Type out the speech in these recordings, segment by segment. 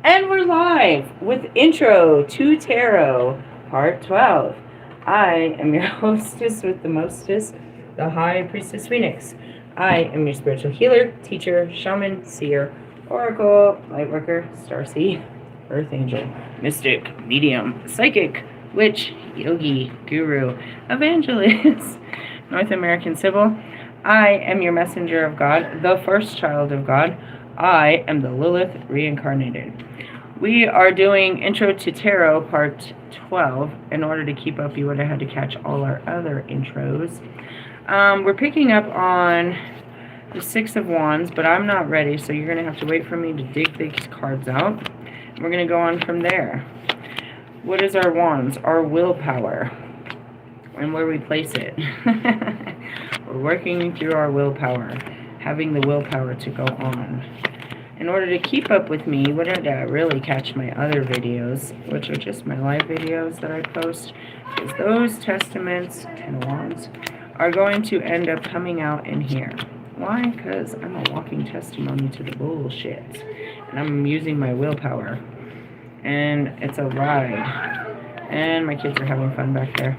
And we're live with Intro to Tarot, Part 12. I am your hostess with the mostest, the High Priestess Phoenix. I am your spiritual healer, teacher, shaman, seer, oracle, lightworker, starseed, earth angel, mystic, medium, psychic, witch, yogi, guru, evangelist, North American Sybil. I am your messenger of God, the first child of God. I am the Lilith reincarnated. We are doing Intro to Tarot Part 12. In order to keep up, you would have had to catch all our other intros. We're picking up on the Six of Wands, but I'm not ready, so you're going to have to wait for me to dig these cards out. We're going to go on from there. What is our wands? Our willpower. And where we place it. We're working through our willpower. Having the willpower to go on. In order to keep up with me, you wouldn't really catch my other videos, which are just my live videos that I post, because those testaments, Ten of Wands, are going to end up coming out in here. Why? Because I'm a walking testimony to the bullshit, and I'm using my willpower, and it's a ride, and my kids are having fun back there.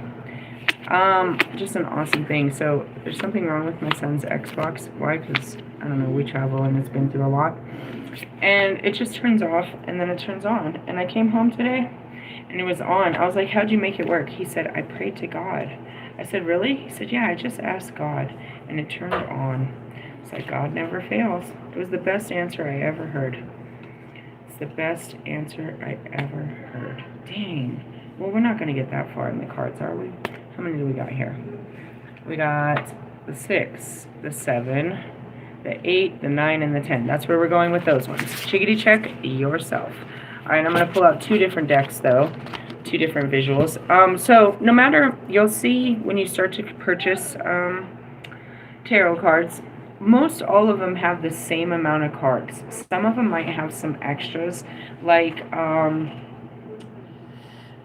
Just an awesome thing. So there's something wrong with my son's Xbox. Why? Because, I don't know, we travel and it's been through a lot. And it just turns off and then it turns on. And I came home today and it was on. I was like, how'd you make it work? He said, I prayed to God. I said, really? He said, yeah, I just asked God and it turned on. It's like, God never fails. It was the best answer I ever heard. It's the best answer I ever heard. Dang. Well, we're not going to get that far in the cards, are we? How many do we got here? We got the 6, the 7, the 8, the 9, and the 10. That's where we're going with those ones. Chickadee check yourself. All right, I'm going to pull out 2 different decks, though. 2 different visuals. So no matter, you'll see when you start to purchase tarot cards, most all of them have the same amount of cards. Some of them might have some extras, like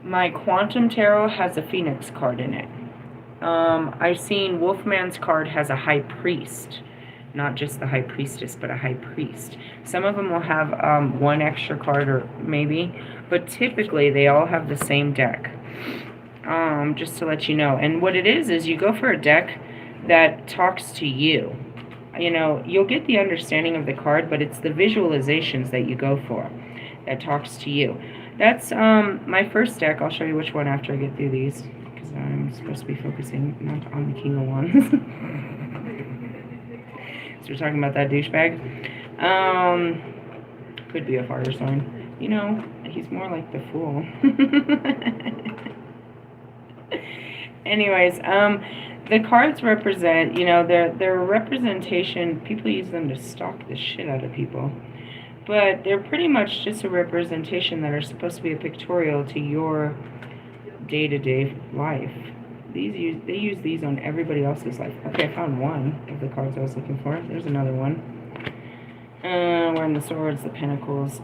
my Quantum Tarot has a Phoenix card in it. I've seen Wolfman's card has a High Priest. Not just the High Priestess, but a High Priest. Some of them will have one extra card or maybe, but typically they all have the same deck. Just to let you know. And what it is you go for a deck that talks to you. You know, you'll get the understanding of the card, but it's the visualizations that you go for that talks to you. That's my first deck. I'll show you which one after I get through these, because I'm supposed to be focusing not on the King of Wands. So we're talking about that douchebag. Could be a fire sign. You know, he's more like the Fool. Anyways, the cards represent, you know, they're a representation. People use them to stalk the shit out of people. But they're pretty much just a representation that are supposed to be a pictorial to your day-to-day life. They use these on everybody else's life. Okay, I found one of the cards I was looking for. There's another one. We're in the Swords, the Pentacles.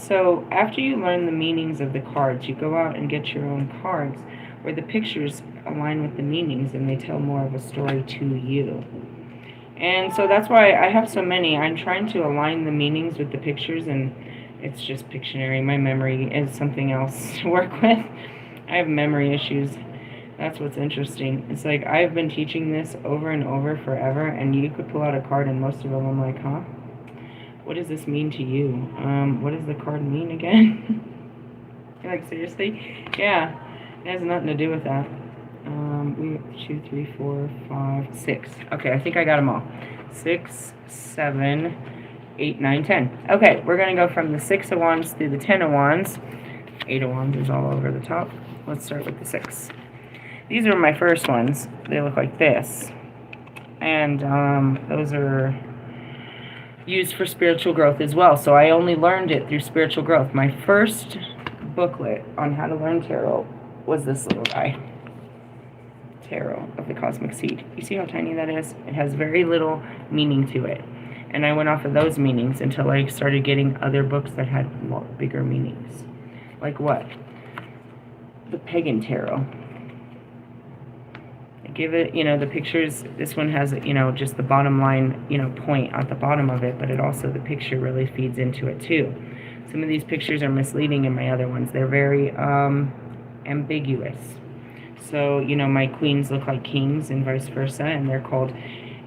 So after you learn the meanings of the cards, you go out and get your own cards where the pictures align with the meanings and they tell more of a story to you. And so that's why I have so many. I'm trying to align the meanings with the pictures, and it's just Pictionary. My memory is something else to work with. I have memory issues. That's what's interesting. It's like I've been teaching this over and over forever, and you could pull out a card, and most of them I'm like, huh? What does this mean to you? What does the card mean again? You're like, seriously? Yeah, it has nothing to do with that. 2, 3, 4, 5, 6. Okay, I think I got them all. 6, 7, 8, 9, 10. Okay, we're going to go from the 6 of Wands through the 10 of Wands. 8 of Wands is all over the top. Let's start with the 6. These are my first ones. They look like this. And those are used for spiritual growth as well. So I only learned it through spiritual growth. My first booklet on how to learn tarot was this little guy. Tarot of the Cosmic Seed. You see how tiny that is? It has very little meaning to it. And I went off of those meanings until I started getting other books that had more bigger meanings. Like what? The Pagan Tarot. give it, the pictures, this one has, just the bottom line, point at the bottom of it, but it also, the picture really feeds into it too. Some of these pictures are misleading in my other ones. They're very ambiguous. So, my queens look like kings and vice versa, and they're called,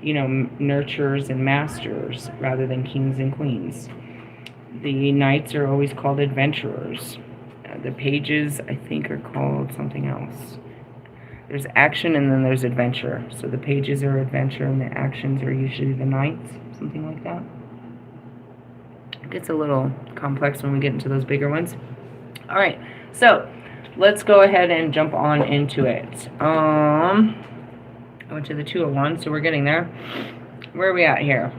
nurturers and masters rather than kings and queens. The knights are always called adventurers. The pages, I think, are called something else. There's action and then there's adventure. So the pages are adventure and the actions are usually the knights, something like that. It gets a little complex when we get into those bigger ones. All right, so let's go ahead and jump on into it. I went to the 2 of Wands, so we're getting there. Where are we at here?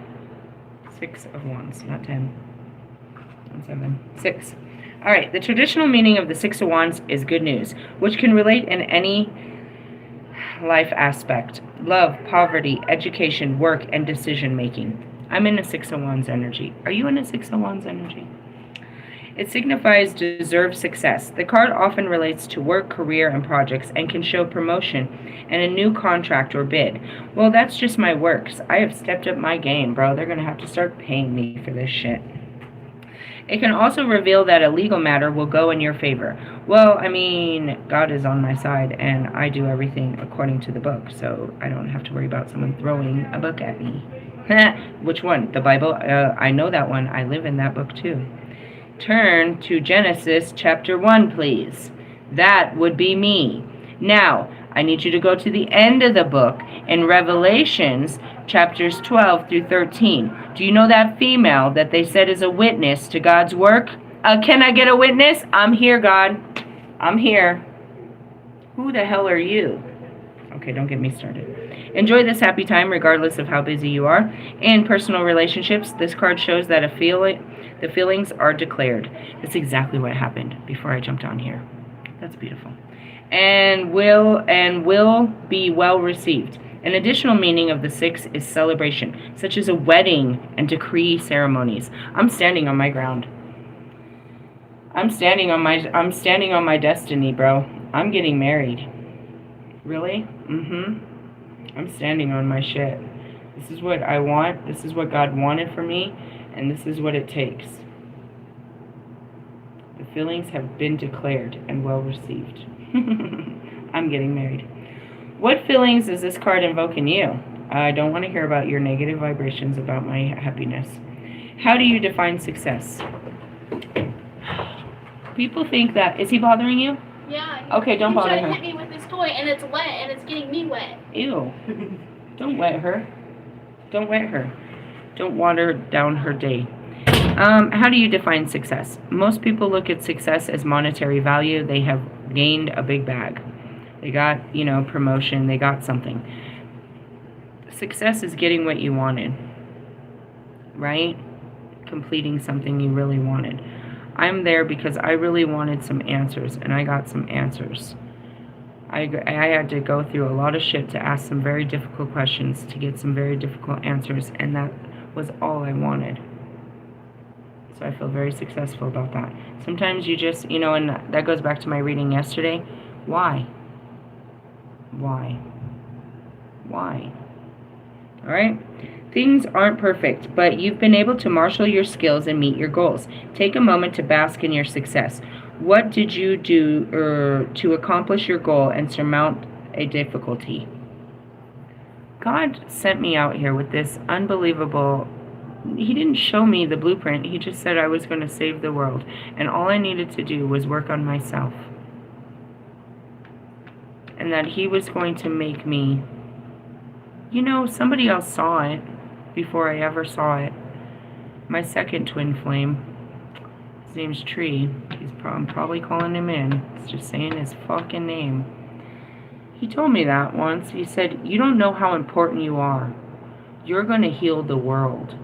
6 of Wands, not 10. 7, 6. All right, the traditional meaning of the 6 of Wands is good news, which can relate in any life aspect: love, poverty, education, work, and decision making. I'm in a 6 of Wands energy. Are you in a 6 of Wands energy? It signifies deserved success. The card often relates to work, career, and projects and can show promotion and a new contract or bid. Well, that's just my works. I have stepped up my game, bro. They're going to have to start paying me for this shit. It can also reveal that a legal matter will go in your favor. Well, I mean, God is on my side, and I do everything according to the book, so I don't have to worry about someone throwing a book at me. Which one? The Bible? I know that one. I live in that book, too. Turn to Genesis chapter 1, please. That would be me. Now, I need you to go to the end of the book in Revelations chapters 12 through 13. Do you know that female that they said is a witness to God's work? Can I get a witness? I'm here, God. I'm here. Who the hell are you? Okay, don't get me started. Enjoy this happy time regardless of how busy you are. In personal relationships, this card shows that the feelings are declared. That's exactly what happened before I jumped on here. That's beautiful. And will be well received. An additional meaning of the 6 is celebration, such as a wedding and decree ceremonies. I'm standing on my ground. I'm standing on my destiny, bro. I'm getting married. Really? I'm standing on my shit. This is what I want. This is what God wanted for me, and this is what it takes. The feelings have been declared and well received. I'm getting married. What feelings does this card invoke in you? I don't want to hear about your negative vibrations about my happiness. How do you define success? People think that... Is he bothering you? Yeah. Okay, don't bother him. He's trying to hit me with this toy, and it's wet, and it's getting me wet. Ew. Don't wet her. Don't wet her. Don't water down her day. How do you define success? Most people look at success as monetary value. They have gained a big bag. They got, promotion. They got something. Success is getting what you wanted, right? Completing something you really wanted. I'm there because I really wanted some answers, and I got some answers. I had to go through a lot of shit to ask some very difficult questions to get some very difficult answers, and that was all I wanted. So I feel very successful about that. Sometimes you just, and that goes back to my reading yesterday. Why? Why? Why? All right? Things aren't perfect, but you've been able to marshal your skills and meet your goals. Take a moment to bask in your success. What did you do to accomplish your goal and surmount a difficulty? God sent me out here with this unbelievable... He didn't show me the blueprint. He just said I was going to save the world. And all I needed to do was work on myself. And that he was going to make me... somebody else saw it before I ever saw it. My second twin flame. His name's Tree. I'm probably calling him in. It's just saying his fucking name. He told me that once. He said, you don't know how important you are. You're going to heal the world.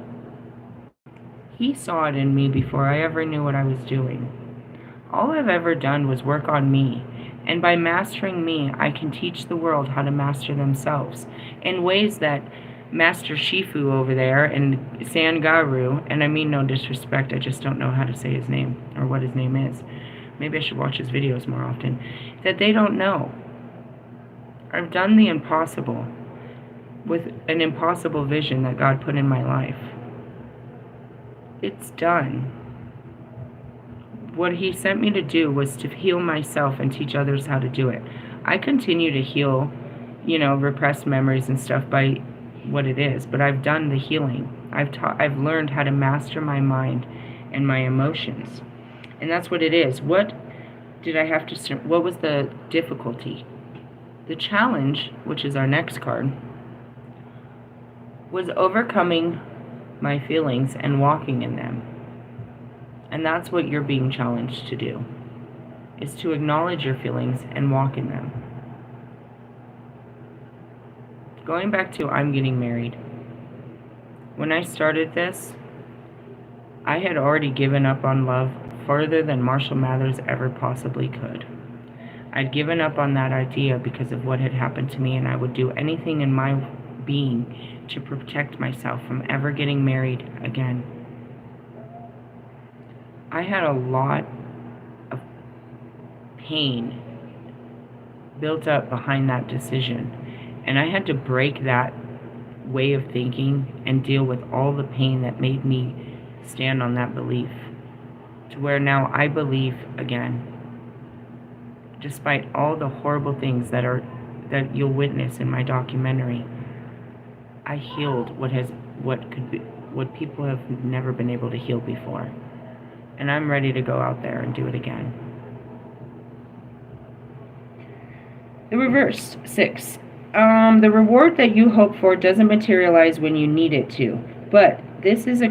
He saw it in me before I ever knew what I was doing. All I've ever done was work on me. And by mastering me, I can teach the world how to master themselves in ways that Master Shifu over there and Sangaru, and I mean no disrespect, I just don't know how to say his name or what his name is. Maybe I should watch his videos more often. That they don't know. I've done the impossible with an impossible vision that God put in my life. It's done. What he sent me to do was to heal myself and teach others how to do it. I continue to heal, repressed memories and stuff by what it is, but I've done the healing. I've learned how to master my mind and my emotions. And that's what it is. What was the difficulty? The challenge, which is our next card, was overcoming my feelings and walking in them. And that's what you're being challenged to do, is to acknowledge your feelings and walk in them. Going back to I'm getting married. When I started this, I had already given up on love further than Marshall Mathers ever possibly could. I'd given up on that idea because of what had happened to me, and I would do anything in my being to protect myself from ever getting married again. I had a lot of pain built up behind that decision, and I had to break that way of thinking and deal with all the pain that made me stand on that belief, to where now I believe again. Despite all the horrible things that you'll witness in my documentary, I healed what people have never been able to heal before. And I'm ready to go out there and do it again. The reverse, 6. The reward that you hope for doesn't materialize when you need it to, but this is a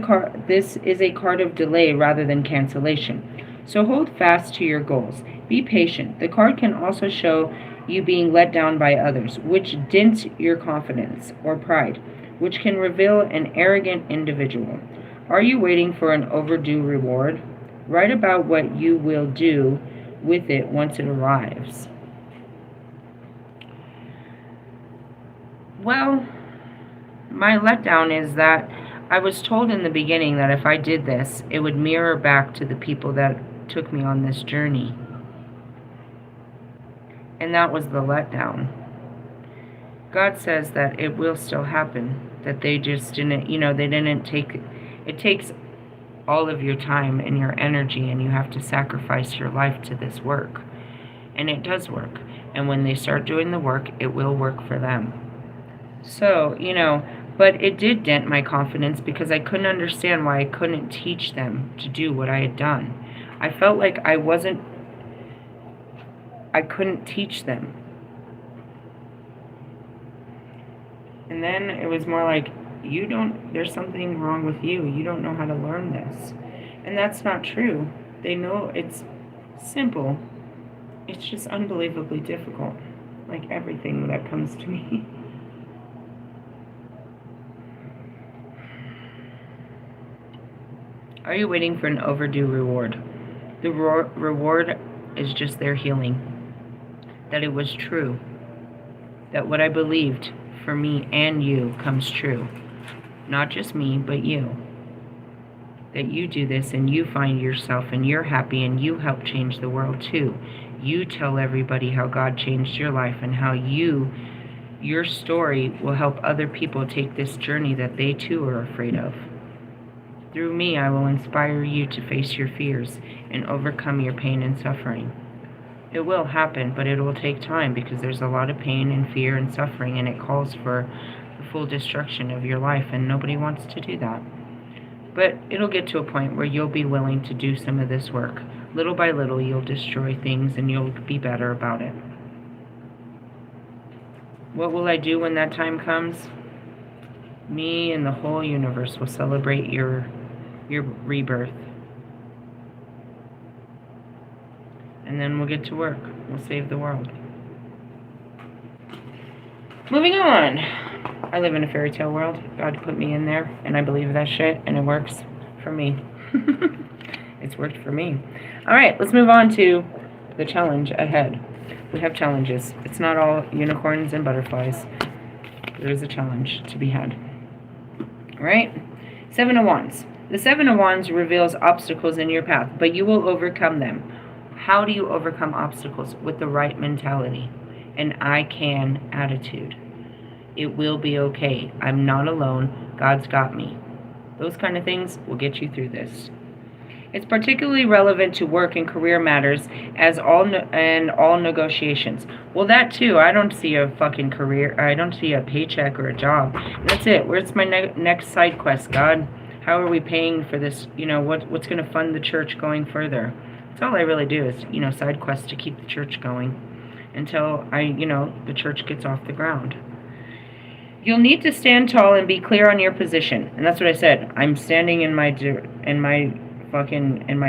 card of delay rather than cancellation. So hold fast to your goals. Be patient. The card can also show you being let down by others, which dents your confidence or pride, which can reveal an arrogant individual. Are you waiting for an overdue reward? Write about what you will do with it once it arrives. Well, my letdown is that I was told in the beginning that if I did this, it would mirror back to the people that took me on this journey. And that was the letdown. God says that it will still happen, that they just didn't, they didn't take, it takes all of your time and your energy, and you have to sacrifice your life to this work. And it does work. And when they start doing the work, it will work for them. So, but it did dent my confidence because I couldn't understand why I couldn't teach them to do what I had done. I felt like I couldn't teach them. And then it was more like, there's something wrong with you. You don't know how to learn this. And that's not true. They know it's simple. It's just unbelievably difficult. Like everything that comes to me. Are you waiting for an overdue reward? The reward is just their healing. That it was true. That what I believed for me and you comes true. Not just me, but you. That you do this and you find yourself and you're happy and you help change the world too. You tell everybody how God changed your life and how your story will help other people take this journey that they too are afraid of. Through me, I will inspire you to face your fears and overcome your pain and suffering. It will happen, but it will take time because there's a lot of pain and fear and suffering, and it calls for the full destruction of your life, and nobody wants to do that. But it'll get to a point where you'll be willing to do some of this work. Little by little, you'll destroy things, and you'll be better about it. What will I do when that time comes? Me and the whole universe will celebrate your rebirth. And then we'll get to work. We'll save the world. Moving on. I live in a fairy tale world. God put me in there, and I believe that shit, and it works for me. It's worked for me. All right, let's move on to the challenge ahead. We have challenges. It's not all unicorns and butterflies. There is a challenge to be had. All right? 7 of Wands. The 7 of Wands reveals obstacles in your path, but you will overcome them. How do you overcome obstacles? With the right mentality. an I can attitude. It will be okay. I'm not alone. God's got me. Those kind of things will get you through this. It's particularly relevant to work and career matters as all negotiations. Well, that too. I don't see a fucking career. I don't see a paycheck or a job. That's it. Where's my next side quest, God? How are we paying for this? What's going to fund the church going further? That's all I really do is side quests to keep the church going until the church gets off the ground. You'll need to stand tall and be clear on your position, and that's what I said. I'm standing in my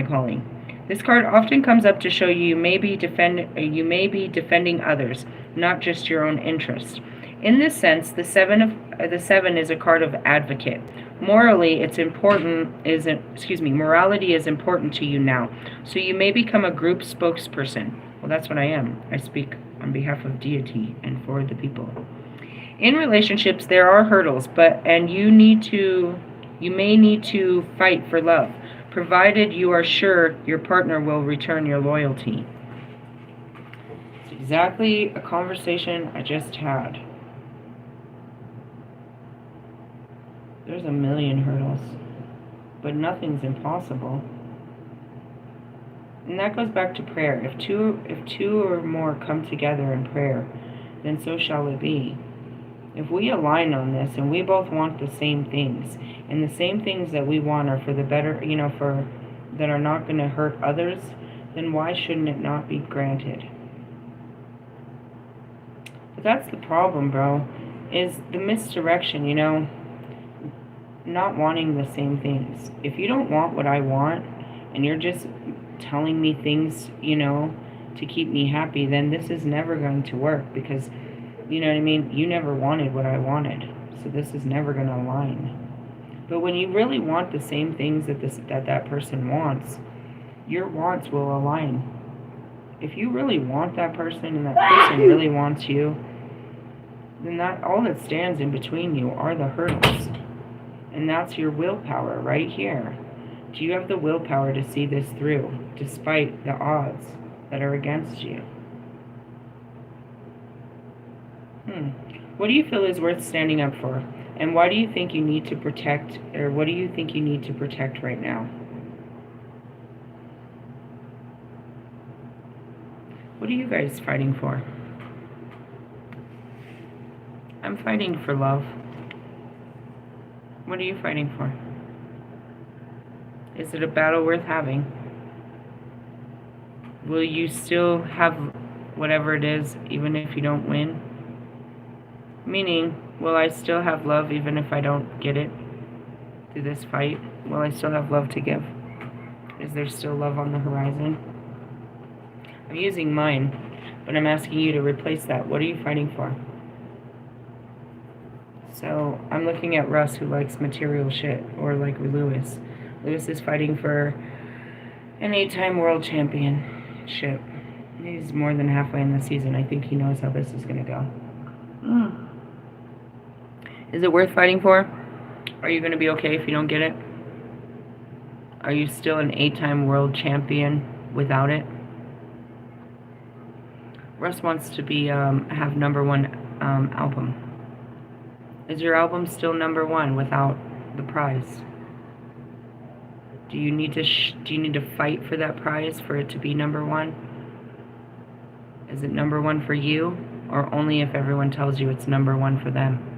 calling. This card often comes up to show you may be defending others, not just your own interest. In this sense, the seven is a card of advocate. Morality is important to you now. So you may become a group spokesperson. Well, that's what I am. I speak on behalf of deity and for the people. In relationships, there are hurdles, you may need to fight for love, provided you are sure your partner will return your loyalty. It's exactly a conversation I just had. There's a million hurdles, but nothing's impossible. And that goes back to prayer. If two or more come together in prayer, then so shall it be. If we align on this and we both want the same things, and the same things that we want are for the better, that are not going to hurt others, then why shouldn't it not be granted? But that's the problem, bro, is the misdirection, not wanting the same things. If you don't want what I want, and you're just telling me things, to keep me happy, then this is never going to work because, you know what I mean? You never wanted what I wanted, so this is never going to align. But when you really want the same things that person wants, your wants will align. If you really want that person and that person really wants you, then all that stands in between you are the hurdles. And that's your willpower right here. Do you have the willpower to see this through, despite the odds that are against you? What do you feel is worth standing up for? And why do you think you need to protect, or what do you think you need to protect right now? What are you guys fighting for? I'm fighting for love. What are you fighting for? Is it a battle worth having? Will you still have whatever it is, even if you don't win? Meaning, will I still have love even if I don't get it through this fight? Will I still have love to give? Is there still love on the horizon? I'm using mine, but I'm asking you to replace that. What are you fighting for? So I'm looking at Russ, who likes material shit, or like Lewis. Lewis is fighting for an 8-time world championship. He's more than halfway in the season. I think he knows how this is going to go. Is it worth fighting for? Are you going to be okay if you don't get it? Are you still an 8-time world champion without it? Russ wants to be have #1 album. Is your album still #1 without the prize? Do you need to fight for that prize for it to be #1? Is it #1 for you, or only if everyone tells you it's #1 for them?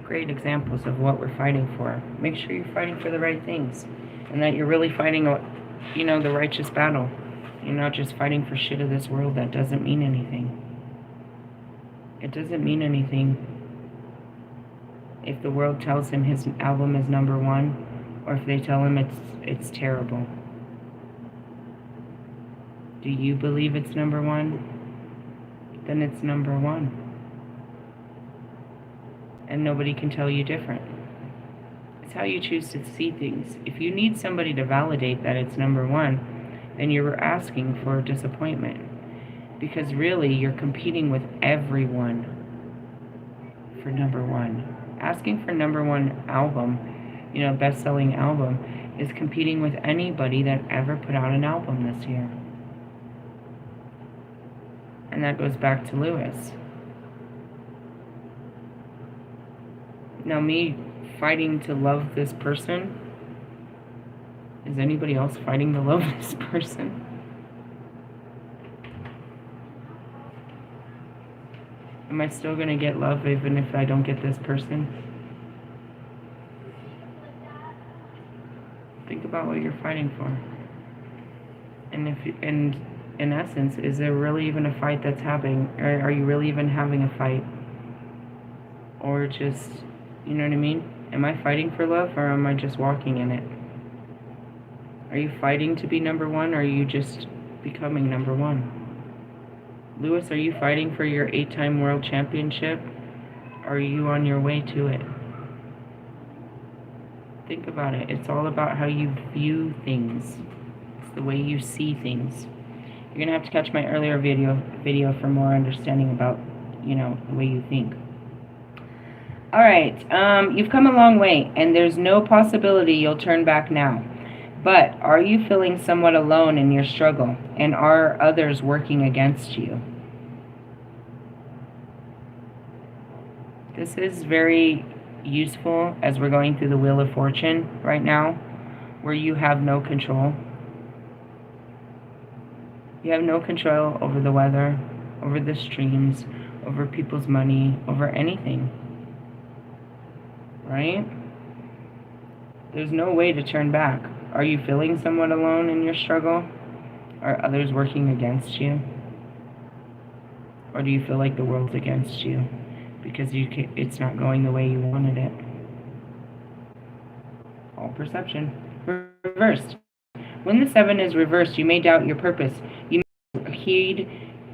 Great examples of what we're fighting for. Make sure you're fighting for the right things, and that you're really fighting, the righteous battle. You're not just fighting for shit of this world that doesn't mean anything. It doesn't mean anything if the world tells him his album is #1, or if they tell him it's terrible. Do you believe it's #1? Then it's #1. And nobody can tell you different. It's how you choose to see things. If you need somebody to validate that it's #1, then you're asking for disappointment. Because really, you're competing with everyone for #1. Asking for #1 album, best-selling album, is competing with anybody that ever put out an album this year. And that goes back to Lewis. Now, me fighting to love this person, is anybody else fighting to love this person? Am I still going to get love even if I don't get this person? Think about what you're fighting for. And in essence, is there really even a fight that's happening? Or are you really even having a fight? Or just, you know what I mean? Am I fighting for love, or am I just walking in it? Are you fighting to be number one, or are you just becoming number one? Lewis, are you fighting for your 8-time world championship? Or are you on your way to it? Think about it. It's all about how you view things. It's the way you see things. You're going to have to catch my earlier video for more understanding about, the way you think. All right. You've come a long way, and there's no possibility you'll turn back now. But are you feeling somewhat alone in your struggle? And are others working against you? This is very useful as we're going through the Wheel of Fortune right now, where you have no control. You have no control over the weather, over the streams, over people's money, over anything. Right? There's no way to turn back. Are you feeling somewhat alone in your struggle? Are others working against you? Or do you feel like the world's against you because it's not going the way you wanted it? All perception. Reversed. When the 7 is reversed, you may doubt your purpose. You may heed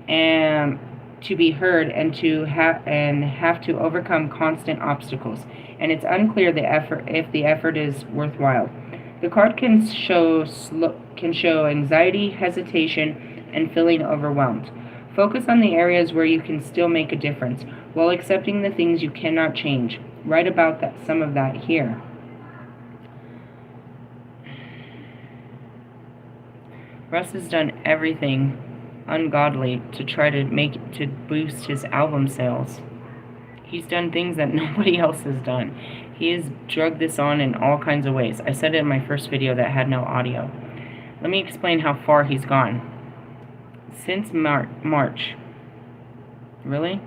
and to be heard and have to overcome constant obstacles. And it's unclear if the effort is worthwhile. The card can show anxiety, hesitation, and feeling overwhelmed. Focus on the areas where you can still make a difference, while accepting the things you cannot change. Write about some of that here. Russ has done everything ungodly to try to boost his album sales. He's done things that nobody else has done. He has drugged this on in all kinds of ways. I said it in my first video that had no audio. Let me explain how far he's gone. Since March. Really?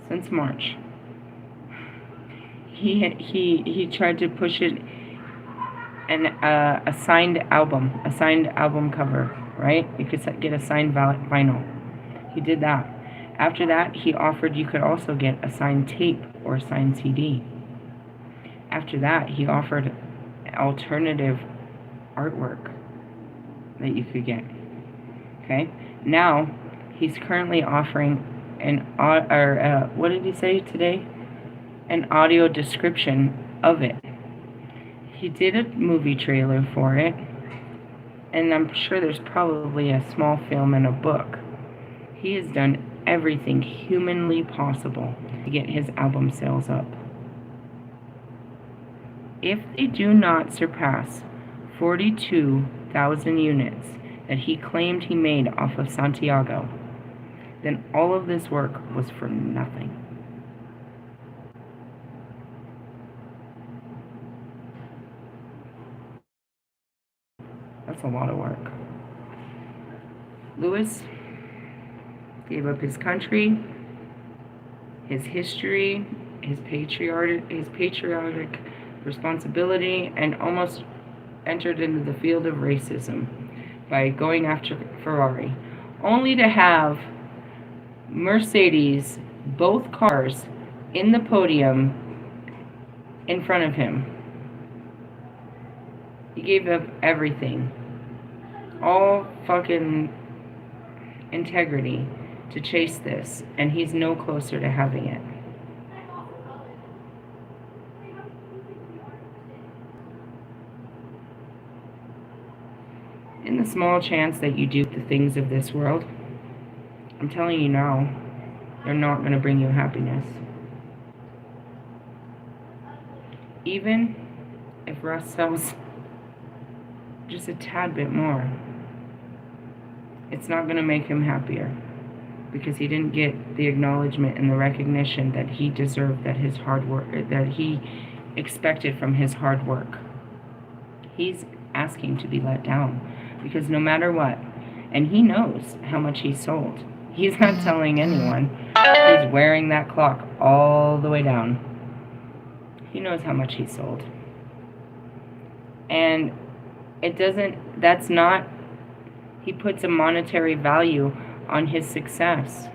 Since March. He tried to push it a signed album cover, right? You could get a signed vinyl. He did that. After that, he offered you could also get a signed tape or a signed CD. After that, he offered alternative artwork that you could get. Okay? Now, he's currently offering what did he say today? An audio description of it. He did a movie trailer for it, and I'm sure there's probably a small film and a book. He has done everything humanly possible to get his album sales up. If they do not surpass 42,000 units that he claimed he made off of Santiago, then all of this work was for nothing. That's a lot of work. Lewis gave up his country, his history, his patriotic responsibility, and almost entered into the field of racism by going after Ferrari, only to have Mercedes, both cars, in the podium in front of him. He gave up everything, all fucking integrity, to chase this, and he's no closer to having it. In the small chance that you do the things of this world, I'm telling you now, they're not going to bring you happiness. Even if Russ sells just a tad bit more, it's not going to make him happier. because he didn't get the acknowledgement and the recognition that he deserved, that his hard work, that he expected from his hard work. He's asking to be let down because no matter what, and he knows how much he sold. He's not telling anyone. He's wearing that clock all the way down. He knows how much he sold. And it doesn't, that's not, he puts a monetary value on his success.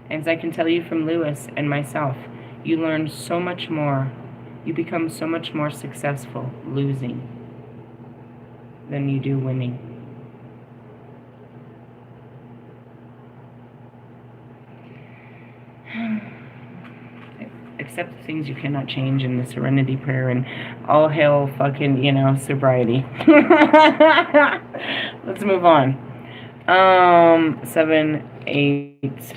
As I can tell you from Lewis and myself, you learn so much more, you become so much more successful losing than you do winning. Accept the things you cannot change in the serenity prayer and all hail fucking, sobriety. Let's move on. 7, 8,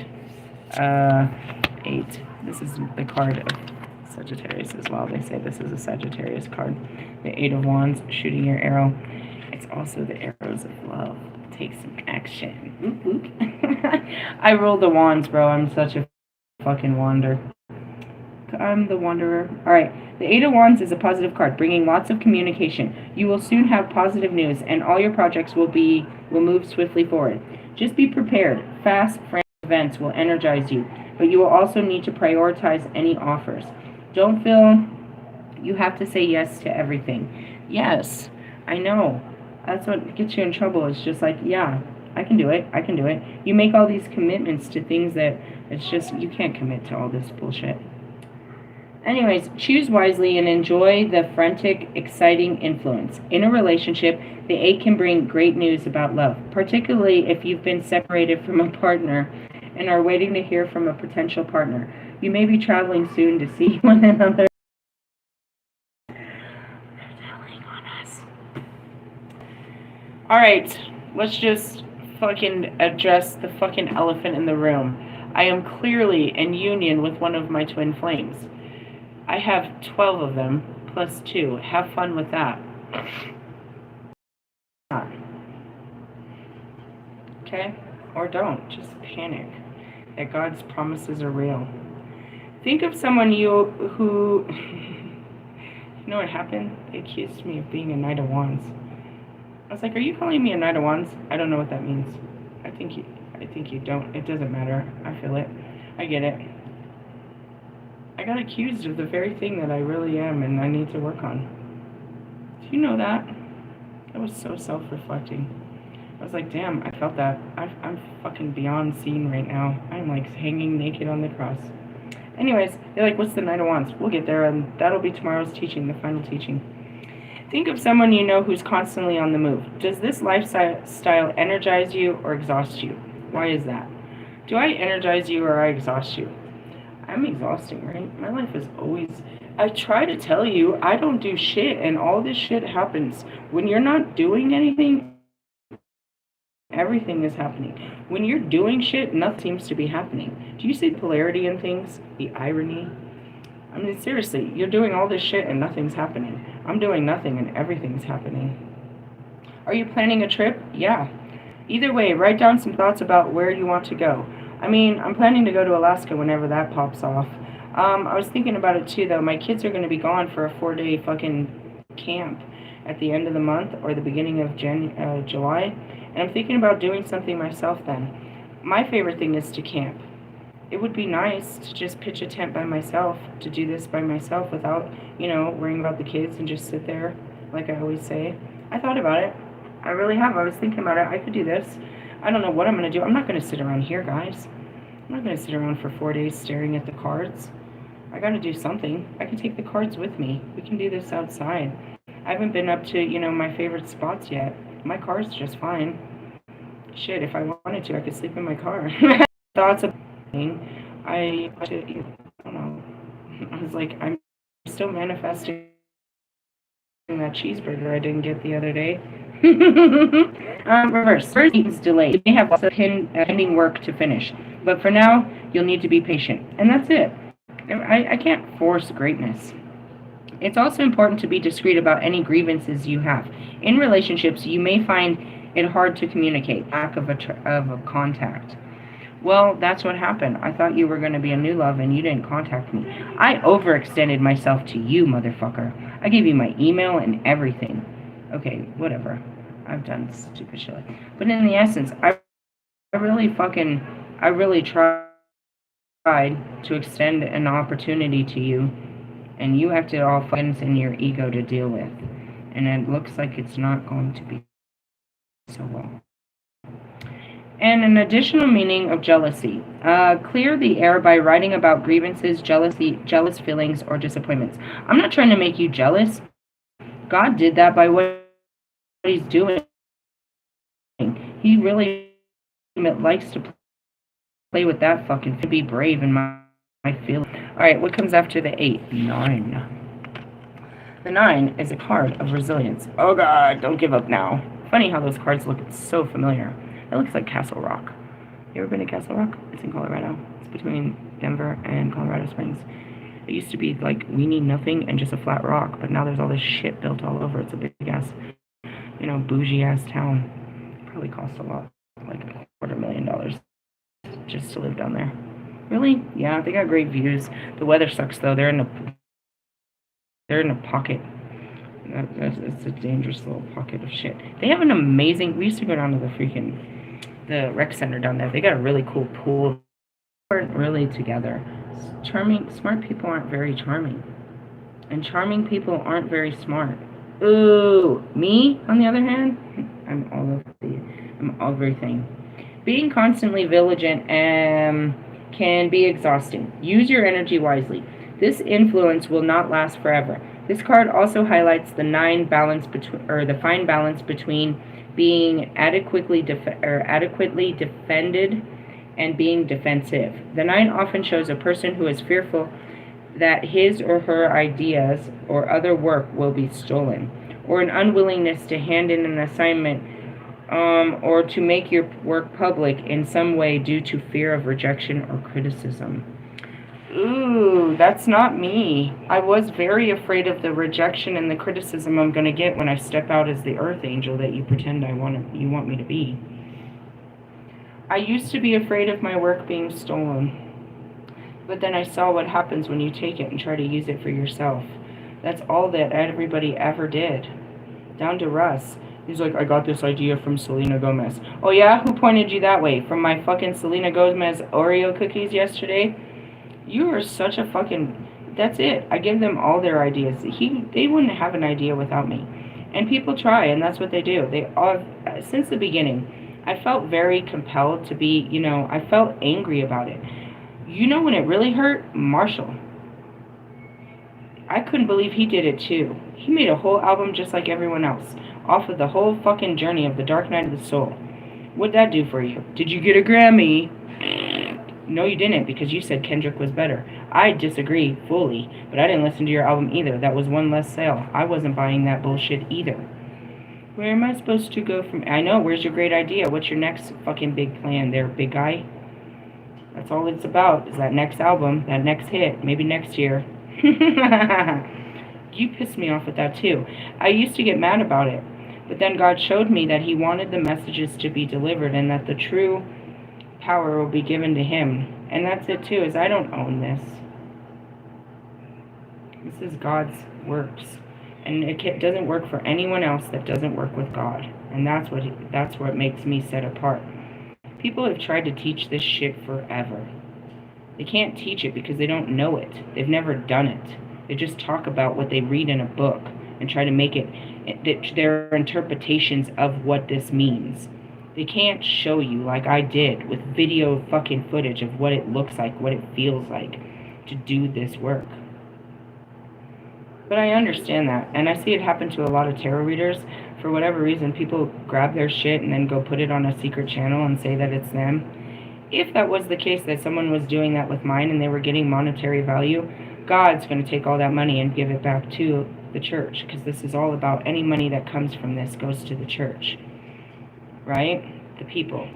8. This is the card of Sagittarius as well. They say this is a Sagittarius card. The 8 of Wands, shooting your arrow. It's also the arrows of love. Take some action. Oop, oop. I rolled the wands, bro. I'm such a fucking wander. I'm the wanderer. Alright, the 8 of Wands is a positive card, bringing lots of communication. You will soon have positive news, and all your projects will move swiftly forward. Just be prepared. Fast, frantic events will energize you, but you will also need to prioritize any offers. Don't feel you have to say yes to everything. Yes, I know. That's what gets you in trouble. It's just like, yeah, I can do it. I can do it. You make all these commitments to things that it's just, you can't commit to all this bullshit. Anyways, choose wisely and enjoy the frantic, exciting influence. In a relationship, the 8 can bring great news about love, particularly if you've been separated from a partner and are waiting to hear from a potential partner. You may be traveling soon to see one another. They're telling on us. Alright, let's just fucking address the fucking elephant in the room. I am clearly in union with one of my twin flames. I have 12 of them, plus 2. Have fun with that. Okay? Or don't. Just panic. That God's promises are real. Think of someone who... You know what happened? They accused me of being a Knight of Wands. I was like, are you calling me a Knight of Wands? I don't know what that means. I think you don't. It doesn't matter. I feel it. I get it. I got accused of the very thing that I really am and I need to work on. Do you know that? That was so self-reflecting. I was like, damn, I felt that. I'm fucking beyond seen right now. I'm like hanging naked on the cross. Anyways, they're like, what's the Knight of Wands? We'll get there, and that'll be tomorrow's teaching, the final teaching. Think of someone you know who's constantly on the move. Does this lifestyle energize you or exhaust you? Why is that? Do I energize you or I exhaust you? I'm exhausting, right? My life is always... I try to tell you, I don't do shit, and all this shit happens. When you're not doing anything, everything is happening. When you're doing shit, nothing seems to be happening. Do you see the polarity in things? The irony? I mean, seriously, you're doing all this shit and nothing's happening. I'm doing nothing and everything's happening. Are you planning a trip? Yeah. Either way, write down some thoughts about where you want to go. I mean, I'm planning to go to Alaska whenever that pops off. I was thinking about it too, though. My kids are going to be gone for a 4-day fucking camp at the end of the month or the beginning of July. And I'm thinking about doing something myself then. My favorite thing is to camp. It would be nice to just pitch a tent by myself, to do this by myself without, worrying about the kids and just sit there, like I always say. I thought about it. I really have. I was thinking about it. I could do this. I don't know what I'm going to do. I'm not going to sit around here, guys. I'm not going to sit around for 4 days staring at the cards. I got to do something. I can take the cards with me. We can do this outside. I haven't been up to, my favorite spots yet. My car's just fine. Shit, if I wanted to, I could sleep in my car. Thoughts of I don't know. I was like, I'm still manifesting that cheeseburger I didn't get the other day. Reverse. First is delayed. You may have lots of pending work to finish, but for now, you'll need to be patient. And that's it. I can't force greatness. It's also important to be discreet about any grievances you have. In relationships, you may find it hard to communicate, lack of a contact. Well, that's what happened. I thought you were going to be a new love and you didn't contact me. I overextended myself to you, motherfucker. I gave you my email and everything. Okay, whatever. I've done stupid shit. But in the essence, I really tried to extend an opportunity to you, and you acted all fucking in your ego to deal with. And it looks like it's not going to be so well. And an additional meaning of jealousy. Clear the air by writing about grievances, jealous feelings, or disappointments. I'm not trying to make you jealous. God did that by what he's doing. He really likes to play with that fucking, be brave in my feelings. Alright, what comes after the 8? 9. The 9 is a card of resilience. Oh god, don't give up now. Funny how those cards look so familiar. It looks like Castle Rock. You ever been to Castle Rock? It's in Colorado. It's between Denver and Colorado Springs. It used to be like we need nothing and just a flat rock, but now there's all this shit built all over. It's a big ass, bougie ass town. It probably costs a lot, like $250,000 just to live down there. Really? Yeah, they got great views. The weather sucks though. They're in a pocket. It's a dangerous little pocket of shit. They have an amazing. We used to go down to the rec center down there. They got a really cool pool. They weren't really together. Smart people aren't very charming, and charming people aren't very smart. Ooh, me on the other hand, I'm all everything. Being constantly vigilant can be exhausting. Use your energy wisely. This influence will not last forever. This card also highlights the fine balance between being adequately defended and being defensive. The 9 often shows a person who is fearful that his or her ideas or other work will be stolen, or an unwillingness to hand in an assignment or to make your work public in some way due to fear of rejection or criticism. Ooh, that's not me. I was very afraid of the rejection and the criticism I'm going to get when I step out as the earth angel that you pretend you want me to be. I used to be afraid of my work being stolen. But then I saw what happens when you take it and try to use it for yourself. That's all that everybody ever did. Down to Russ. He's like, I got this idea from Selena Gomez. Oh yeah? Who pointed you that way? From my fucking Selena Gomez Oreo cookies yesterday? You are such a fucking... That's it. I give them all their ideas. They wouldn't have an idea without me. And people try, and that's what they do. They all... Since the beginning, I felt very compelled to be, I felt angry about it. You know when it really hurt? Marshall. I couldn't believe he did it too. He made a whole album just like everyone else, off of the whole fucking journey of the Dark Night of the Soul. What'd that do for you? Did you get a Grammy? No, you didn't, because you said Kendrick was better. I disagree fully, but I didn't listen to your album either. That was one less sale. I wasn't buying that bullshit either. Where am I supposed to go from... I know, where's your great idea? What's your next fucking big plan there, big guy? That's all it's about, is that next album, that next hit, maybe next year. You pissed me off with that too. I used to get mad about it, but then God showed me that he wanted the messages to be delivered and that the true power will be given to him. And that's it too, is I don't own this. This is God's works. And it doesn't work for anyone else that doesn't work with God. And that's what makes me set apart. People have tried to teach this shit forever. They can't teach it because they don't know it. They've never done it. They just talk about what they read in a book and try to make it their interpretations of what this means. They can't show you, like I did, with video fucking footage of what it looks like, what it feels like to do this work. But I understand that, and I see it happen to a lot of tarot readers. For whatever reason, people grab their shit and then go put it on a secret channel and say that it's them. If that was the case, that someone was doing that with mine and they were getting monetary value, God's going to take all that money and give it back to the church, because this is all about any money that comes from this goes to the church, right? The people.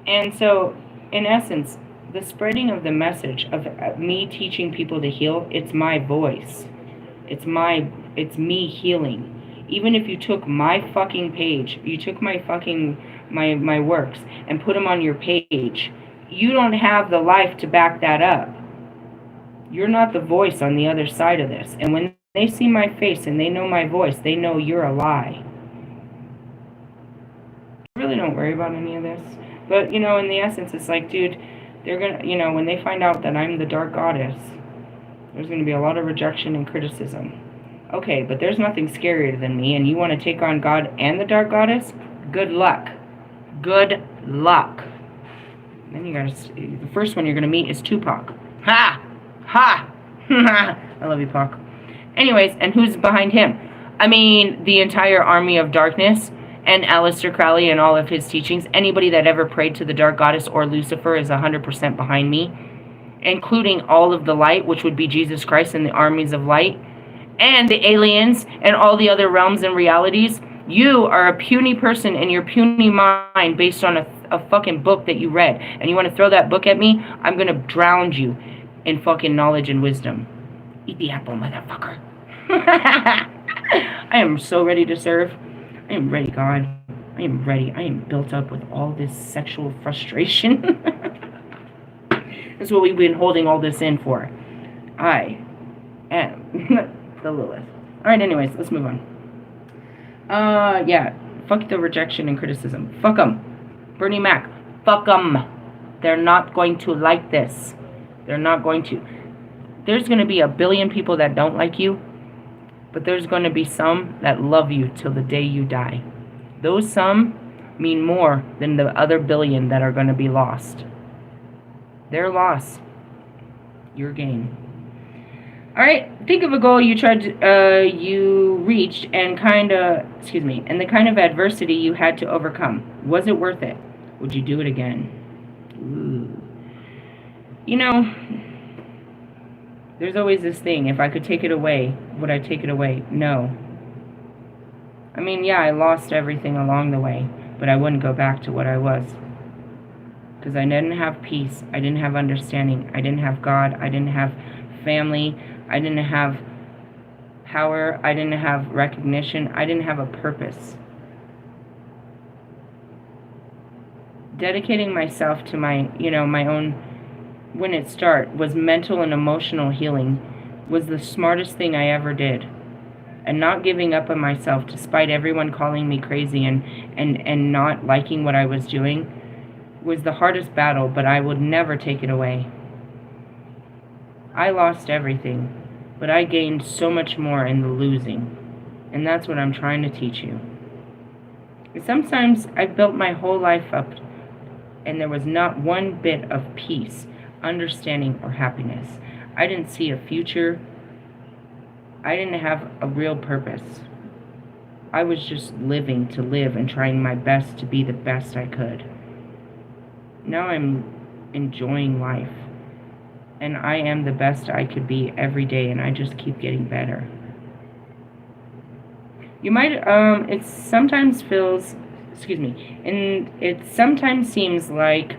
And so, in essence, the spreading of the message of me teaching people to heal, it's my voice. It's me healing. Even if you took my fucking page, you took my fucking, my works and put them on your page, you don't have the life to back that up. You're not the voice on the other side of this. And when they see my face and they know my voice, they know you're a lie. I really don't worry about any of this. But, in the essence, it's like, dude, they're going to, when they find out that I'm the dark goddess, there's going to be a lot of rejection and criticism. Okay, but there's nothing scarier than me, and you want to take on God and the dark goddess? Good luck. Good luck. Then you guys, the first one you're going to meet is Tupac. Ha! Ha! I love you, Pac. Anyways, and who's behind him? I mean, the entire army of darkness and Aleister Crowley and all of his teachings. Anybody that ever prayed to the dark goddess or Lucifer is 100% behind me, including all of the light, which would be Jesus Christ and the armies of light, and the aliens and all the other realms and realities. You are a puny person in your puny mind based on a fucking book that you read. And you want to throw that book at me? I'm going to drown you in fucking knowledge and wisdom. Eat the apple, motherfucker. I am so ready to serve. I am ready, God. I am ready. I am built up with all this sexual frustration. That's what we've been holding all this in for. I am the Lilith. Alright, anyways, let's move on. Yeah. Fuck the rejection and criticism. Fuck them. Bernie Mac. Fuck them. They're not going to like this. They're not going to. There's going to be a billion people that don't like you, but there's going to be some that love you till the day you die. Those some mean more than the other billion that are going to be lost. Their loss. Your gain. Alright, think of a goal you reached and and the kind of adversity you had to overcome. Was it worth it? Would you do it again? Ooh. There's always this thing, if I could take it away, would I take it away? No. I mean, yeah, I lost everything along the way, but I wouldn't go back to what I was. Because I didn't have peace, I didn't have understanding, I didn't have God, I didn't have family, I didn't have power, I didn't have recognition, I didn't have a purpose. Dedicating myself to my own, when it started, was mental and emotional healing, was the smartest thing I ever did. And not giving up on myself despite everyone calling me crazy and not liking what I was doing was the hardest battle, but I would never take it away. I lost everything, but I gained so much more in the losing. And that's what I'm trying to teach you. And sometimes I built my whole life up and there was not one bit of peace, understanding, or happiness. I didn't see a future. I didn't have a real purpose. I was just living to live and trying my best to be the best I could. Now I'm enjoying life. And I am the best I could be every day, and I just keep getting better. You might, it sometimes seems like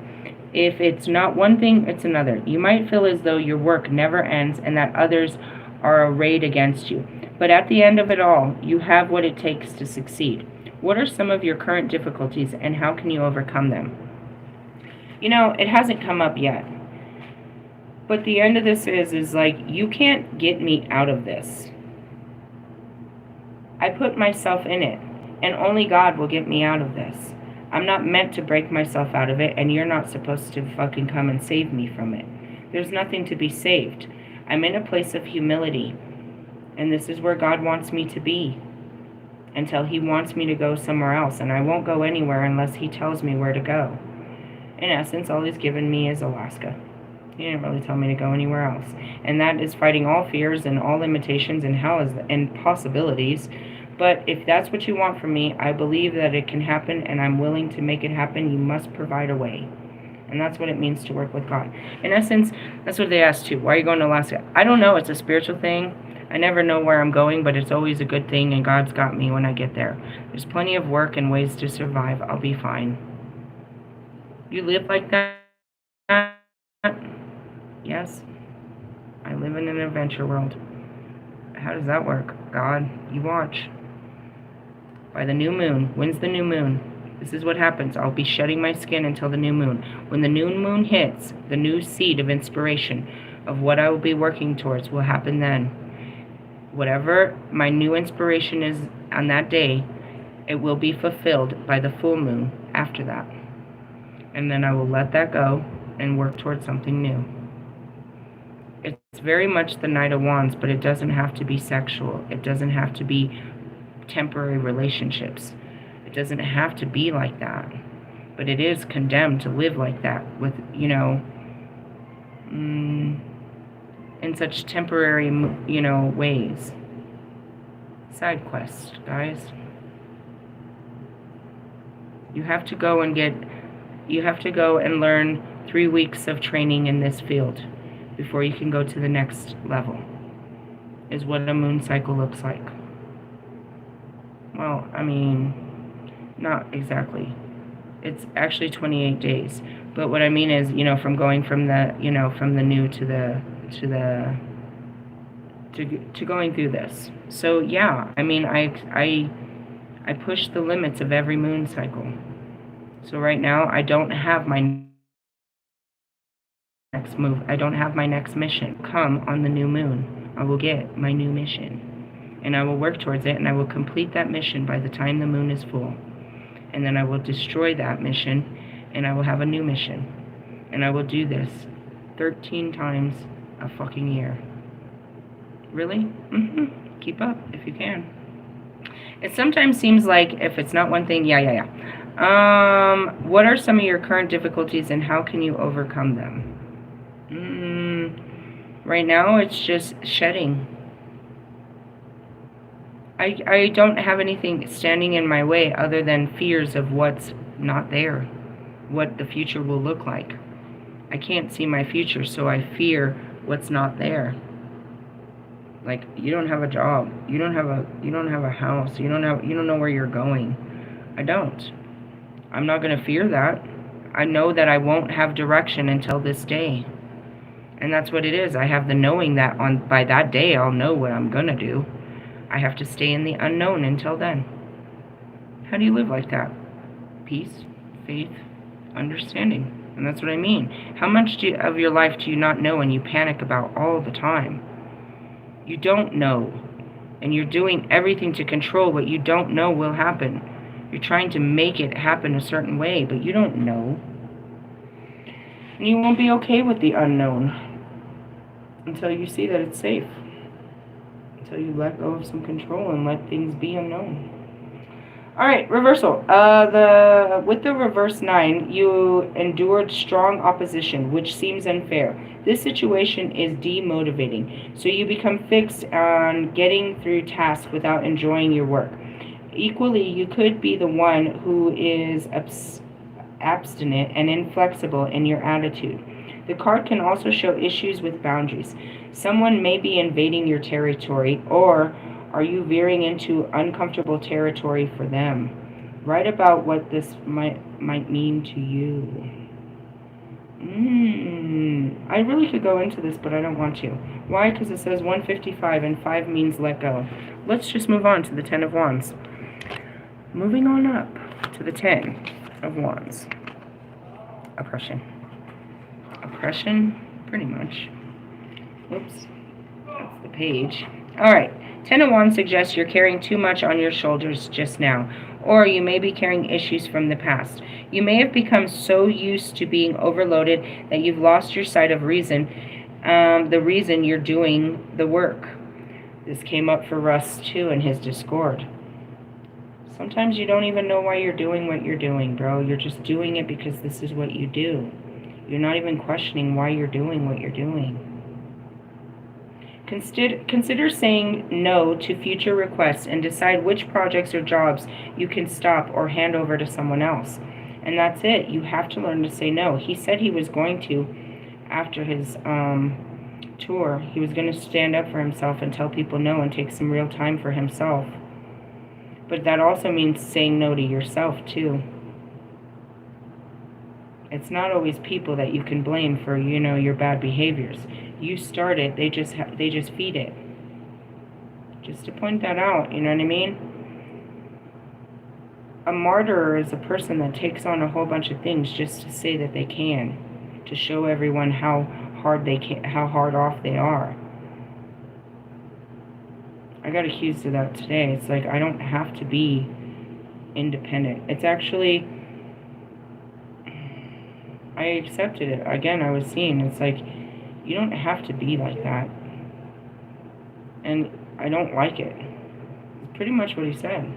if it's not one thing, it's another. You might feel as though your work never ends and that others are arrayed against you. But at the end of it all, you have what it takes to succeed. What are some of your current difficulties, and how can you overcome them? It hasn't come up yet. But the end of this is like, you can't get me out of this. I put myself in it, and only God will get me out of this. I'm not meant to break myself out of it, and you're not supposed to fucking come and save me from it. There's nothing to be saved. I'm in a place of humility, and this is where God wants me to be until He wants me to go somewhere else, and I won't go anywhere unless He tells me where to go. In essence, all He's given me is Alaska. He didn't really tell me to go anywhere else. And that is fighting all fears and all limitations and and possibilities. But if that's what you want from me, I believe that it can happen, and I'm willing to make it happen. You must provide a way. And that's what it means to work with God. In essence, that's what they asked too. Why are you going to Alaska? I don't know. It's a spiritual thing. I never know where I'm going, but it's always a good thing, and God's got me when I get there. There's plenty of work and ways to survive. I'll be fine. You live like that? Yes. I live in an adventure world. How does that work? God, you watch. by the new moon. When's the new moon? This is what happens. I'll be shedding my skin until the new moon. When the new moon hits, the new seed of inspiration of what I will be working towards will happen then. Whatever my new inspiration is on that day, it will be fulfilled by the full moon after that. And then I will let that go and work towards something new. It's very much the Knight of Wands, but it doesn't have to be sexual. It doesn't have to be temporary relationships. It doesn't have to be like that. But it is condemned to live like that with, you know, in such temporary, you know, ways. Side quest, guys. You have to go and learn 3 weeks of training in this field before you can go to the next level, is what a moon cycle looks like. Well, I mean, not exactly. It's actually 28 days. But what I mean is, you know, from going from the, you know, from the new to going through this. So yeah, I mean, I push the limits of every moon cycle. So right now, I don't have my next move. I don't have my next mission. Come on the new moon, I will get my new mission. And I will work towards it, and I will complete that mission by the time the moon is full. And then I will destroy that mission, and I will have a new mission. And I will do this 13 times a fucking year. Really? Keep up if you can. It sometimes seems like if it's not one thing, yeah. What are some of your current difficulties and how can you overcome them? Right now, it's just shedding. I don't have anything standing in my way other than fears of what's not there, what the future will look like. I can't see my future, so I fear what's not there. Like, you don't have a job, you don't have a house, you don't know where you're going. I don't. I'm not going to fear that. I know that I won't have direction until this day. And that's what it is. I have the knowing that by that day I'll know what I'm going to do. I have to stay in the unknown until then. How do you live like that? Peace, faith, understanding. And that's what I mean. How much of your life do you not know and you panic about all the time? You don't know. And you're doing everything to control what you don't know will happen. You're trying to make it happen a certain way, but you don't know. And you won't be okay with the unknown until you see that it's safe. Until you let go of some control and let things be unknown. Alright, reversal. With the reverse 9, you endured strong opposition, which seems unfair. This situation is demotivating, so you become fixed on getting through tasks without enjoying your work. Equally, you could be the one who is abstinent and inflexible in your attitude. The card can also show issues with boundaries. Someone may be invading your territory, or are you veering into uncomfortable territory for them? Write about what this might mean to you. I really could go into this, but I don't want to. Why? Because it says 155, and 5 means let go. Let's just move on to the 10 of Wands. Moving on up to the 10 of Wands. Oppression. Oppression, pretty much. Whoops. That's the page. Alright. 10 of Wands suggests you're carrying too much on your shoulders just now, or you may be carrying issues from the past. You may have become so used to being overloaded that you've lost your sight of reason, the reason you're doing the work. This came up for Russ too in his Discord. Sometimes you don't even know why you're doing what you're doing, bro. You're just doing it because this is what you do. You're not even questioning why you're doing what you're doing. Consider saying no to future requests and decide which projects or jobs you can stop or hand over to someone else. And that's it. You have to learn to say no. He said he was going to, after his tour, he was going to stand up for himself and tell people no and take some real time for himself. But that also means saying no to yourself, too. It's not always people that you can blame for, your bad behaviors. You start it, they just feed it. Just to point that out, you know what I mean? A martyr is a person that takes on a whole bunch of things just to say that they can, to show everyone how hard off they are. I got accused of that today. It's like, I don't have to be independent. It's actually, I accepted it. Again, I was seeing, it's like, you don't have to be like that. And I don't like it. It's pretty much what he said.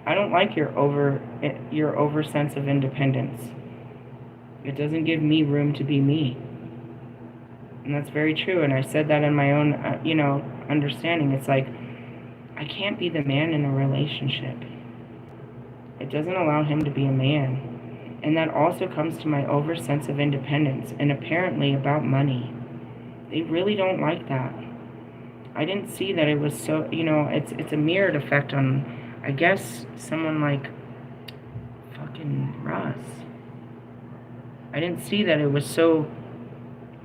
I don't like your over sense of independence. It doesn't give me room to be me. And that's very true. And I said that in my own, understanding. It's like, I can't be the man in a relationship. It doesn't allow him to be a man. And that also comes to my over sense of independence, and apparently about money. They really don't like that. I didn't see that it was so, it's a mirrored effect on, I guess, someone like fucking Russ. I didn't see that it was so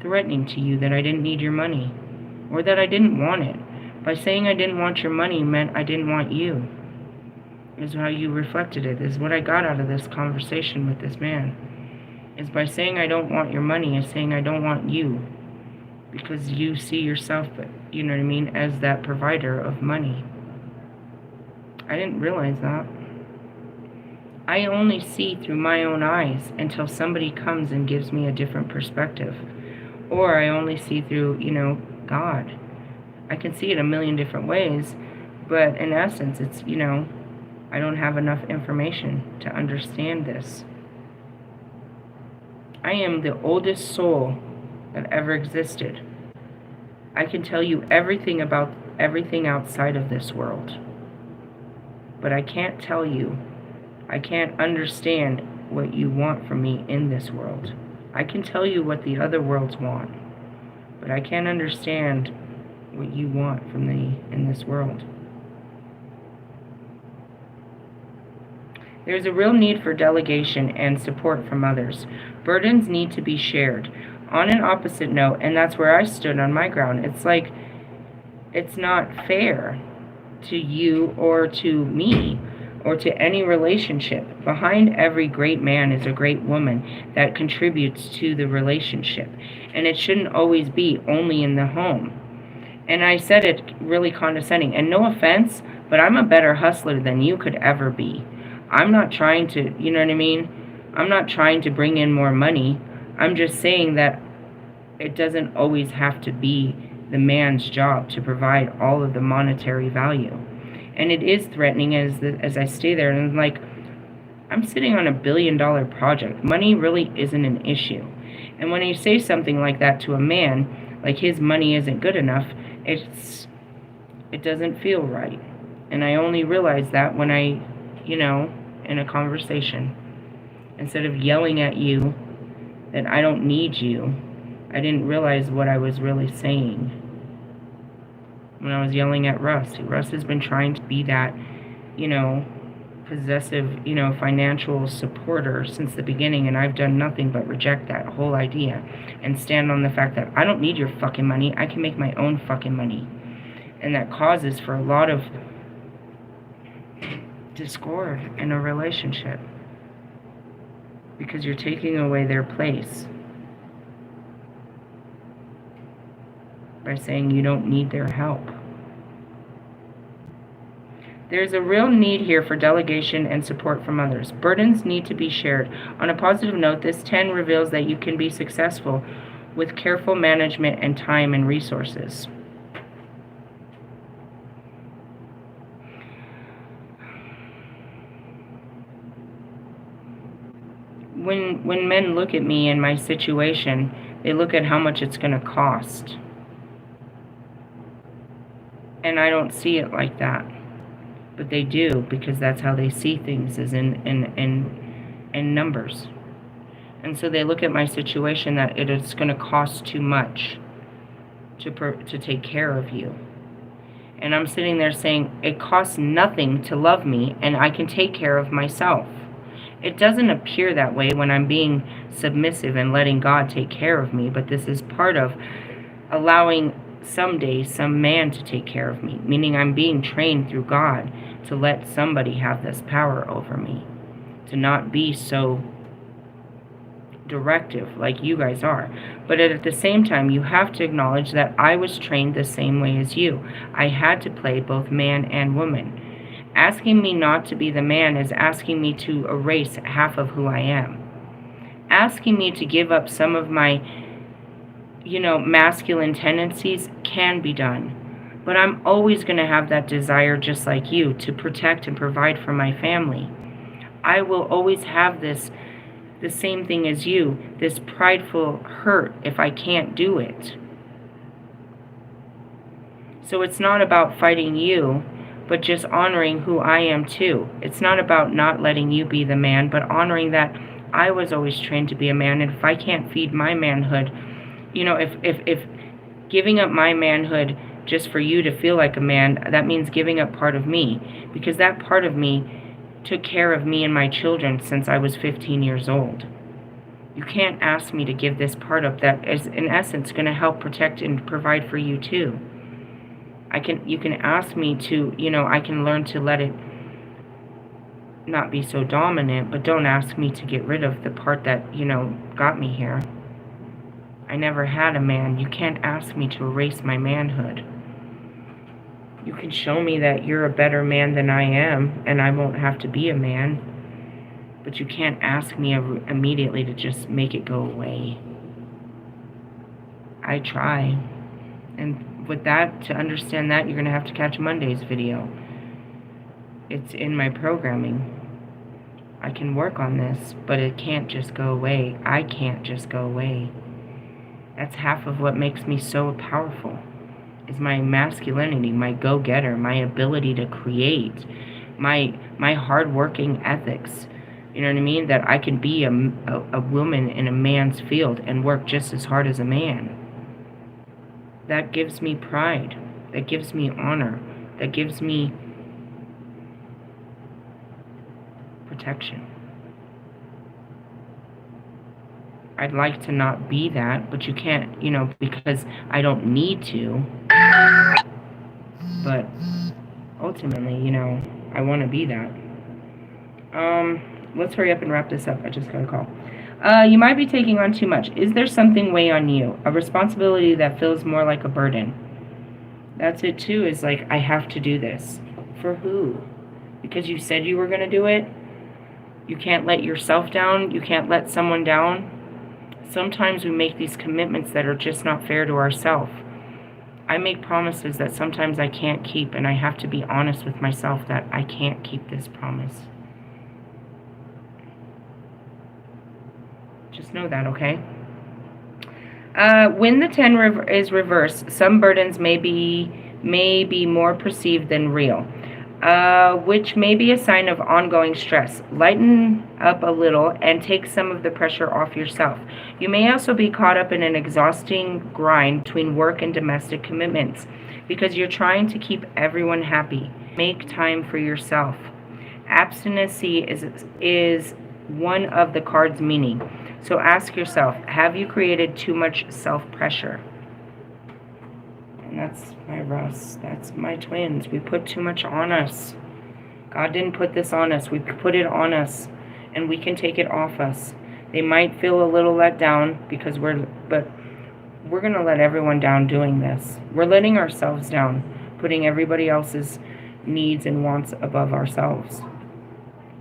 threatening to you that I didn't need your money, or that I didn't want it. By saying I didn't want your money meant I didn't want you. Is how you reflected it. Is what I got out of this conversation with this man. Is by saying I don't want your money, is saying I don't want you. Because you see yourself, as that provider of money. I didn't realize that. I only see through my own eyes until somebody comes and gives me a different perspective. Or I only see through, God. I can see it a million different ways, but in essence, it's, I don't have enough information to understand this. I am the oldest soul that ever existed. I can tell you everything about everything outside of this world. But I can't tell you, I can't understand what you want from me in this world. I can tell you what the other worlds want, but I can't understand what you want from me in this world. There's a real need for delegation and support from others. Burdens need to be shared. On an opposite note, and that's where I stood on my ground, it's like, it's not fair to you or to me or to any relationship. Behind every great man is a great woman that contributes to the relationship. And it shouldn't always be only in the home. And I said it really condescending. And no offense, but I'm a better hustler than you could ever be. I'm not trying to, I'm not trying to bring in more money. I'm just saying that it doesn't always have to be the man's job to provide all of the monetary value. And it is threatening as I stay there. And I'm like, I'm sitting on $1 billion project. Money really isn't an issue. And when you say something like that to a man, like his money isn't good enough, it doesn't feel right. And I only realized that when I, in a conversation, instead of yelling at you that I don't need you, I didn't realize what I was really saying when I was yelling at Russ. Russ has been trying to be that, possessive, financial supporter since the beginning, and I've done nothing but reject that whole idea and stand on the fact that I don't need your fucking money. I can make my own fucking money. And that causes for a lot of discord in a relationship because you're taking away their place by saying you don't need their help. There's a real need here for delegation and support from others. Burdens need to be shared. On a positive note, this 10 reveals that you can be successful with careful management and time and resources. When men look at me and my situation, they look at how much it's going to cost. And I don't see it like that. But they do, because that's how they see things, is in numbers. And so they look at my situation that it is going to cost too much to take care of you. And I'm sitting there saying, it costs nothing to love me, and I can take care of myself. It doesn't appear that way when I'm being submissive and letting God take care of me, but this is part of allowing someday some man to take care of me, meaning I'm being trained through God to let somebody have this power over me. to not be so directive like you guys are. But at the same time, you have to acknowledge that I was trained the same way as you. I had to play both man and woman. Asking me not to be the man is asking me to erase half of who I am. Asking me to give up some of my, masculine tendencies can be done. But I'm always going to have that desire, just like you, to protect and provide for my family. I will always have the same thing as you, this prideful hurt if I can't do it. So it's not about fighting you, but just honoring who I am too. It's not about not letting you be the man, but honoring that I was always trained to be a man, and if I can't feed my manhood, if giving up my manhood just for you to feel like a man, that means giving up part of me, because that part of me took care of me and my children since I was 15 years old. You can't ask me to give this part up that is, in essence, going to help protect and provide for you too. You can ask me to, I can learn to let it not be so dominant, but don't ask me to get rid of the part that, got me here. I never had a man. You can't ask me to erase my manhood. You can show me that you're a better man than I am, and I won't have to be a man. But you can't ask me immediately to just make it go away. I try. And with that, to understand that, you're going to have to catch Monday's video. It's in my programming. I can work on this, but it can't just go away. I can't just go away. That's half of what makes me so powerful, is my masculinity, my go-getter, my ability to create, my hard-working ethics. You know what I mean? That I can be a woman in a man's field and work just as hard as a man. That gives me pride. That gives me honor. That gives me protection. I'd like to not be that, but you can't, because I don't need to. But ultimately, I want to be that. Let's hurry up and wrap this up. I just got a call. You might be taking on too much. Is there something weighing on you? A responsibility that feels more like a burden? That's it too, is like, I have to do this. For who? Because you said you were going to do it? You can't let yourself down? You can't let someone down? Sometimes we make these commitments that are just not fair to ourselves. I make promises that sometimes I can't keep, and I have to be honest with myself that I can't keep this promise. Just know that, okay? When the 10 is reversed, some burdens may be more perceived than real, which may be a sign of ongoing stress. Lighten up a little and take some of the pressure off yourself. You may also be caught up in an exhausting grind between work and domestic commitments because you're trying to keep everyone happy. Make time for yourself. Abstinency is one of the card's meaning. So ask yourself, have you created too much self-pressure? And that's my Russ. That's my twins. We put too much on us. God didn't put this on us. We put it on us, and we can take it off us. They might feel a little let down because we're going to let everyone down doing this. We're letting ourselves down, putting everybody else's needs and wants above ourselves.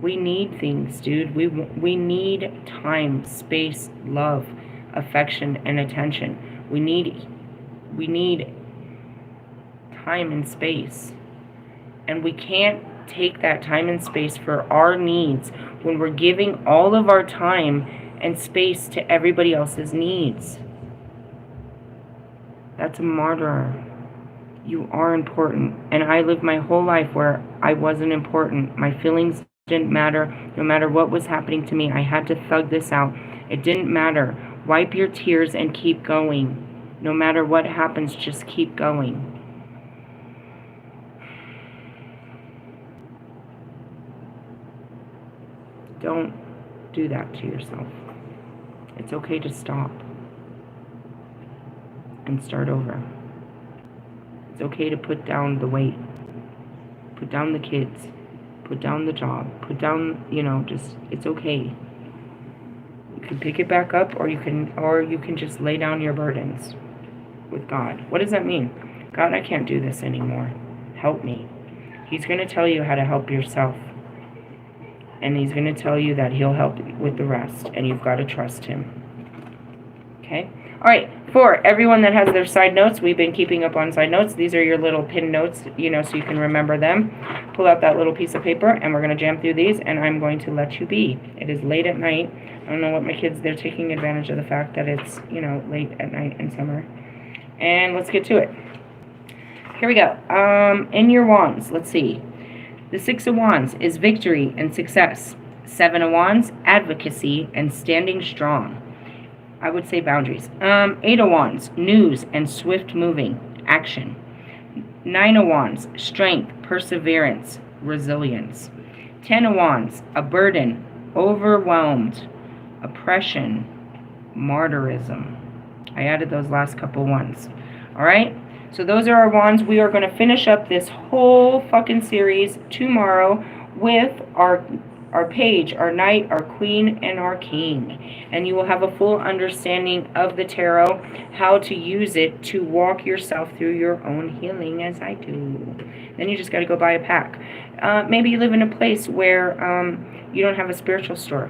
We need things, dude. We need time, space, love, affection, and attention. We need time and space. And we can't take that time and space for our needs when we're giving all of our time and space to everybody else's needs. That's a martyr. You are important. And I lived my whole life where I wasn't important. My feelings didn't matter. No matter what was happening to me, I had to thug this out. It didn't matter. Wipe your tears and keep going. No matter what happens, just keep going. Don't do that to yourself. It's okay to stop and start over. It's okay to put down the weight. Put down the kids. Put down the job. Put down, just, it's okay. You can pick it back up, or you can just lay down your burdens with God. What does that mean? God, I can't do this anymore. Help me. He's going to tell you how to help yourself. And he's going to tell you that he'll help with the rest. And you've got to trust him. Okay? All right. For everyone that has their side notes, we've been keeping up on side notes. These are your little pin notes, so you can remember them. Pull out that little piece of paper, and we're going to jam through these, and I'm going to let you be. It is late at night. I don't know what my kids, they're taking advantage of the fact that it's, late at night in summer. And let's get to it. Here we go. In your wands, let's see. The 6 of Wands is victory and success. 7 of Wands, advocacy and standing strong. I would say boundaries. 8 of Wands, news and swift moving, action. 9 of Wands, strength, perseverance, resilience. 10 of Wands, a burden, overwhelmed, oppression, martyrism. I added those last couple ones. All right? So those are our wands. We are going to finish up this whole fucking series tomorrow with our page, our knight, our queen, and our king. And you will have a full understanding of the tarot, how to use it to walk yourself through your own healing as I do. Then you just got to go buy a pack. Maybe you live in a place where you don't have a spiritual store.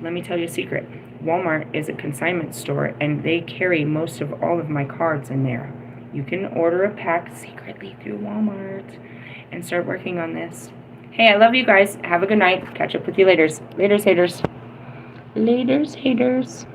Let me tell you a secret. Walmart is a consignment store, and they carry most of all of my cards in there. You can order a pack secretly through Walmart and start working on this. Hey, I love you guys. Have a good night. Catch up with you later. Laters, haters. Laters, haters.